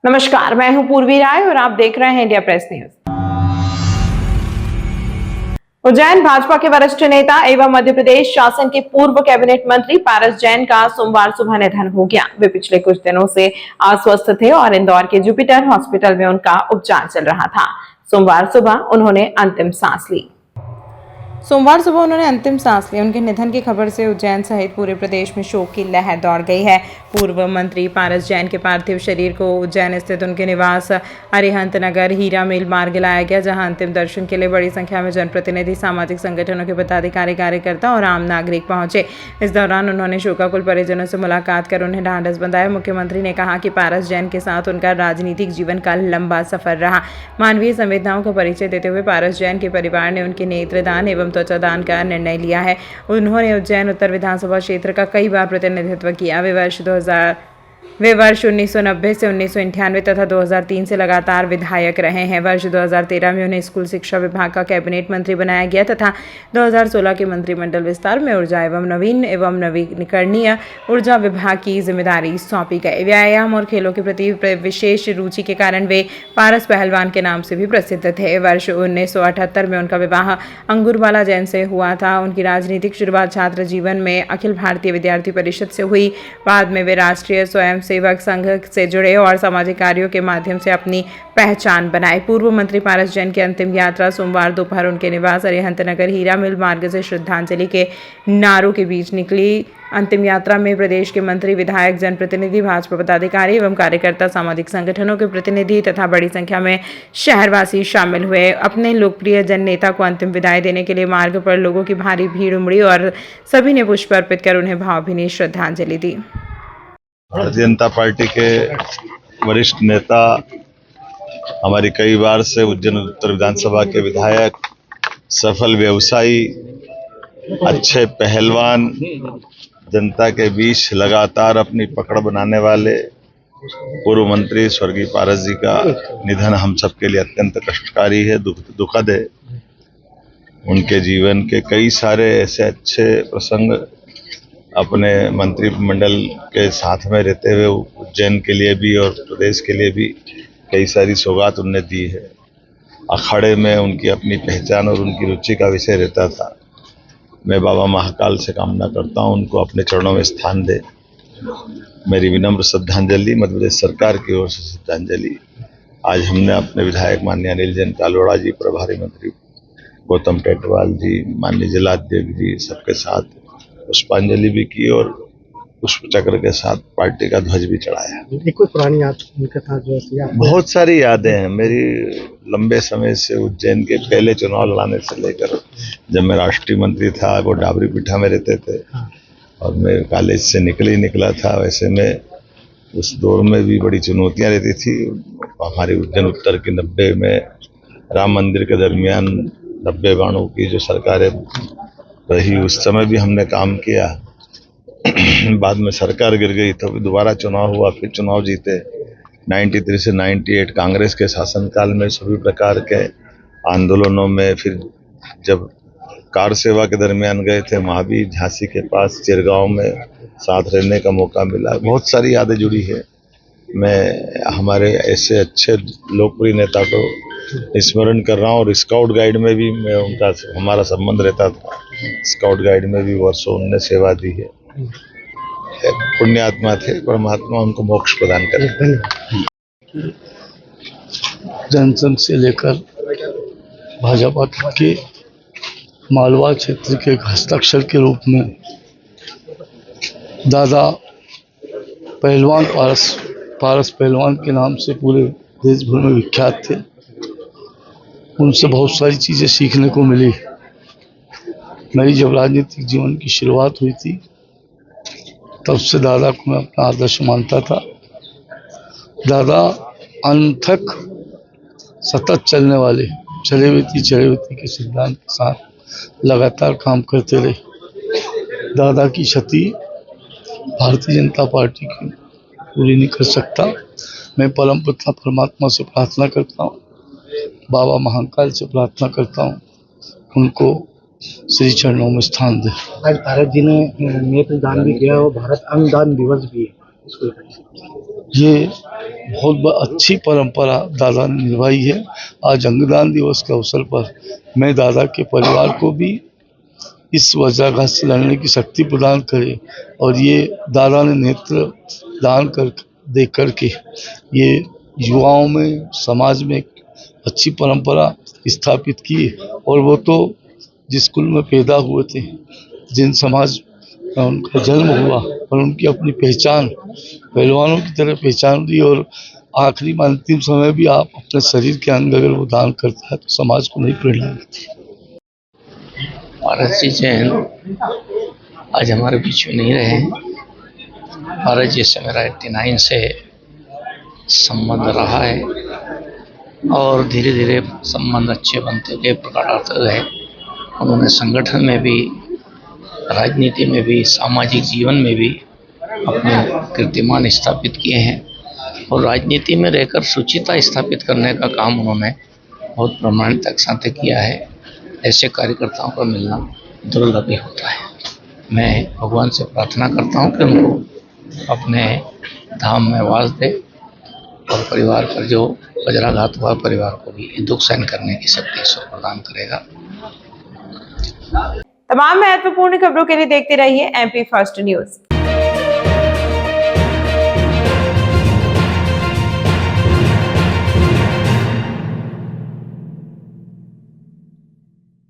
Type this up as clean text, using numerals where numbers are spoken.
नमस्कार, मैं हूं पूर्वी राय और आप देख रहे हैं India press news. Ujjain Bhajpa के वरिष्ठ नेता एवं मध्य प्रदेश शासन के पूर्व कैबिनेट मंत्री पारस जैन का सोमवार सुबह निधन हो गया। वे पिछले कुछ दिनों से अस्वस्थ थे और इंदौर के जुपिटर हॉस्पिटल में उनका उपचार चल रहा था। सोमवार सुबह उन्होंने अंतिम सांस ली। उनके निधन की खबर से उज्जैन सहित पूरे प्रदेश में शोक की लहर दौड़ गई है। पूर्व मंत्री पारस जैन के पार्थिव शरीर को उज्जैन स्थित उनके निवास अरिहंत नगर हीरा मिल मार्ग लाया गया, जहां अंतिम दर्शन के लिए बड़ी संख्या में जनप्रतिनिधि, सामाजिक संगठनों के पदाधिकारी, कार्यकर्ता और आम नागरिक पहुंचे। इस दौरान उन्होंने शोकाकुल परिजनों से मुलाकात कर उन्हें ढांढस बंधाया। मुख्यमंत्री ने कहा कि पारस जैन के साथ उनका राजनीतिक जीवन का लंबा सफर रहा। मानवीय संवेदनाओं का परिचय देते हुए पारस जैन के परिवार ने उनके नेत्रदान एवं त्वचा दान का निर्णय लिया है। उन्होंने उज्जैन उत्तर विधानसभा क्षेत्र का कई बार प्रतिनिधित्व किया। वे वर्ष 1990 से 1998 तथा 2003 से लगातार विधायक रहे हैं। वर्ष 2013 में उन्हें स्कूल शिक्षा विभाग का कैबिनेट मंत्री बनाया गया तथा 2016 के मंत्रिमंडल विस्तार में ऊर्जा एवं नवीकरणीय ऊर्जा विभाग की जिम्मेदारी सौंपी गई। व्यायाम और खेलों के प्रति विशेष रुचि के कारण वे पारस पहलवान के नाम से भी प्रसिद्ध थे। वर्ष 1978 में उनका विवाह अंगुरवाला जैन से हुआ था। उनकी राजनीतिक शुरुआत छात्र जीवन में अखिल भारतीय विद्यार्थी परिषद से हुई। बाद में वे राष्ट्रीय स्वयं सेवक संघ से जुड़े और सामाजिक कार्यों के माध्यम से अपनी पहचान बनाए। पूर्व मंत्री पारस जैन की अंतिम यात्रा सोमवार दोपहर उनके निवास अरिहंत नगर हीरा मिल मार्ग से श्रद्धांजलि के नारों के बीच निकली। अंतिम यात्रा में प्रदेश के मंत्री, विधायक, जनप्रतिनिधि, भाजपा पदाधिकारी एवं कार्यकर्ता, सामाजिक संगठनों के प्रतिनिधि तथा बड़ी संख्या में शहरवासी शामिल हुए। अपने लोकप्रिय जन नेता को अंतिम विदाई देने के लिए मार्ग पर लोगों की भारी भीड़ उमड़ी और सभी ने पुष्प अर्पित कर उन्हें भावभीनी श्रद्धांजलि दी। भारतीय जनता पार्टी के वरिष्ठ नेता, हमारी कई बार से उज्जैन उत्तर विधानसभा के विधायक, सफल व्यवसायी, अच्छे पहलवान, जनता के बीच लगातार अपनी पकड़ बनाने वाले पूर्व मंत्री स्वर्गीय पारस जी का निधन हम सबके लिए अत्यंत कष्टकारी है, दुखद है। उनके जीवन के कई सारे ऐसे अच्छे प्रसंग अपने मंत्रिमंडल के साथ में रहते हुए उज्जैन के लिए भी और प्रदेश के लिए भी कई सारी सौगात उनने दी है। अखाड़े में उनकी अपनी पहचान और उनकी रुचि का विषय रहता था। मैं बाबा महाकाल से कामना करता हूं उनको अपने चरणों में स्थान दे। मेरी विनम्र श्रद्धांजलि मध्य प्रदेश सरकार की ओर से श्रद्धांजलि। आज हमने अपने विधायक माननीय अनिल जैन कालोड़ा जी, प्रभारी मंत्री गौतम टेटवाल जी, माननीय जिलाध्यक्ष जी, सबके साथ पुष्पांजलि भी की और पुष्प चक्र के साथ पार्टी का ध्वज भी चढ़ाया। कोई पुरानी याद उनके साथ जो बहुत सारी यादें हैं मेरी। लंबे समय से उज्जैन के पहले चुनाव लड़ाने से लेकर जब मैं राष्ट्रीय मंत्री था, वो डाबरी पीठा में रहते थे और मैं कॉलेज से निकला था। वैसे में उस दौर में भी बड़ी चुनौतियां रहती थी। हमारी उज्जैन उत्तर की 90 में राम मंदिर के दरमियान 90-92 की जो सरकारें रही, उस समय भी हमने काम किया। बाद में सरकार गिर गई तो दोबारा चुनाव हुआ, फिर चुनाव जीते। 93 से 98 कांग्रेस के शासनकाल में सभी प्रकार के आंदोलनों में, फिर जब कार सेवा के दरमियान गए थे वहाँ भी झांसी के पास चिरगांव में साथ रहने का मौका मिला। बहुत सारी यादें जुड़ी है। मैं हमारे ऐसे अच्छे लोकप्रिय नेता को स्मरण कर रहा हूँ और स्काउट गाइड में भी हमारा संबंध रहता था। स्काउट गाइड में भी वर्षों उनने सेवा दी है। पुण्य आत्मा थे, परमात्मा उनको मोक्ष प्रदान करे। जनसंघ से लेकर भाजपा तक के मालवा क्षेत्र के हस्ताक्षर के रूप में दादा पहलवान पारस पहलवान के नाम से पूरे देश भर में विख्यात थे। उनसे बहुत सारी चीज़ें सीखने को मिली। मेरी जब राजनीतिक जीवन की शुरुआत हुई थी तब से दादा को मैं अपना आदर्श मानता था। दादा अंत तक सतत चलने वाले चले हुए के सिद्धांत के साथ लगातार काम करते रहे। दादा की क्षति भारतीय जनता पार्टी की पूरी नहीं कर सकता। मैं परम पिता परमात्मा से प्रार्थना करता हूँ, बाबा महाकाल से प्रार्थना करता हूँ उनको श्री चरणों में स्थान दे। आज भारत जी ने नेत्रदान भी किया और भारत अंगदान दिवस भी है। ये बहुत अच्छी परंपरा दादा ने निभाई है। आज अंगदान दिवस के अवसर पर मैं दादा के परिवार को भी इस वज्राघात से लड़ने की शक्ति प्रदान करे और ये दादा ने नेत्र दान दे करके ये युवाओं में समाज में एक अच्छी परंपरा स्थापित की। और वो तो जिस कुल में पैदा हुए थे, जिन समाज में उनका जन्म हुआ और उनकी अपनी पहचान पहलवानों की तरह पहचान दी। और आखिरी में अंतिम समय भी आप अपने शरीर के अंग अगर वो दान करता है तो समाज को नहीं प्रेरणा मिलती। पारस जी जैन आज हमारे बीच में नहीं रहे हैं। पारस जी से मेरा 89 से संबंध रहा है और धीरे धीरे संबंध अच्छे बनते गए, प्रगाढ़ते गए। उन्होंने संगठन में भी, राजनीति में भी, सामाजिक जीवन में भी अपने कीर्तिमान स्थापित किए हैं और राजनीति में रहकर शुचिता स्थापित करने का काम उन्होंने बहुत प्रामाणिकता के साथ किया है। ऐसे कार्यकर्ताओं का मिलना दुर्लभ ही होता है। मैं भगवान से प्रार्थना करता हूँ कि उनको अपने धाम में वास दे और परिवार पर जो वज्राघात हुआ परिवार को भी दुख सहन करने की शक्ति ईश्वर प्रदान करेगा। तमाम महत्वपूर्ण खबरों के लिए देखते रहिए MP फर्स्ट न्यूज।